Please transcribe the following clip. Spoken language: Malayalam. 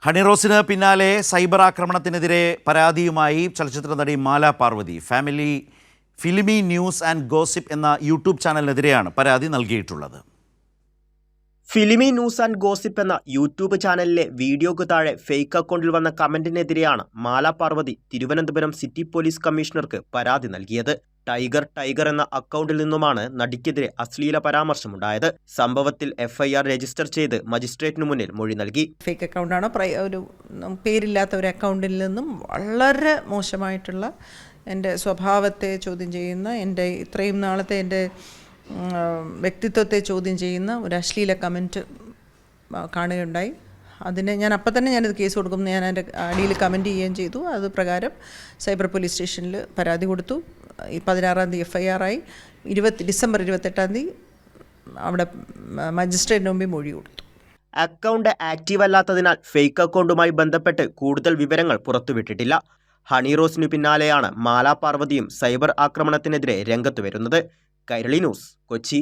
ഹണിറോസിന് പിന്നാലെ സൈബർ ആക്രമണത്തിനെതിരെ പരാതിയുമായി ചലച്ചിത്ര നടി Mala Parvathi filmy news and gossip എന്ന യൂട്യൂബ് ചാനലിനെതിരെയാണ് പരാതി നൽകിയിട്ടുള്ളത്. ഫിലിമി ന്യൂസ് ആൻഡ് ഗോസിപ്പ് എന്ന യൂട്യൂബ് ചാനലിലെ വീഡിയോക്ക് താഴെ ഫേക്ക് അക്കൗണ്ടിൽ വന്ന കമന്റിനെതിരെയാണ് മാല പാർവതി തിരുവനന്തപുരം സിറ്റി പോലീസ് കമ്മീഷണർക്ക് പരാതി നൽകിയത്. ടൈഗർ എന്ന അക്കൗണ്ടിൽ നിന്നുമാണ് നടിക്കെതിരെ അശ്ലീല പരാമർശമുണ്ടായത്. സംഭവത്തിൽ FIR രജിസ്റ്റർ ചെയ്ത് മജിസ്ട്രേറ്റിന് മുന്നിൽ മൊഴി നൽകി. ഫേക്ക് അക്കൗണ്ടാണ്, ഒരു പേരില്ലാത്ത ഒരു അക്കൗണ്ടിൽ നിന്നും വളരെ മോശമായിട്ടുള്ള എൻ്റെ സ്വഭാവത്തെ ചോദ്യം ചെയ്യുന്ന, എൻ്റെ ഇത്രയും നാളത്തെ എൻ്റെ വ്യക്തിത്വത്തെ ചോദ്യം ചെയ്യുന്ന ഒരു അശ്ലീല കമൻറ്റ് കാണുകയുണ്ടായി. അതിന് ഞാൻ അപ്പം തന്നെ ഞാനത് കേസ് കൊടുക്കും, ഞാൻ എൻ്റെ അടിയിൽ കമൻറ്റ് ചെയ്യുകയും ചെയ്തു. അത് പ്രകാരം സൈബർ പോലീസ് സ്റ്റേഷനിൽ പരാതി കൊടുത്തു. 16-ാം തീയതി FIR ആയി. ഡിസംബർ 28-ാം തീയതി അവിടെ മജിസ്ട്രേറ്റിന് മുമ്പിൽ മൊഴി കൊടുത്തു. അക്കൗണ്ട് ആക്റ്റീവ് അല്ലാത്തതിനാൽ ഫേക്ക് അക്കൗണ്ടുമായി ബന്ധപ്പെട്ട് കൂടുതൽ വിവരങ്ങൾ പുറത്തുവിട്ടിട്ടില്ല. ഹണിറോസിനു പിന്നാലെയാണ് മാല പാർവതിയും സൈബർ ആക്രമണത്തിനെതിരെ രംഗത്ത് വരുന്നത്. കൈരളി ന്യൂസ്, കൊച്ചി.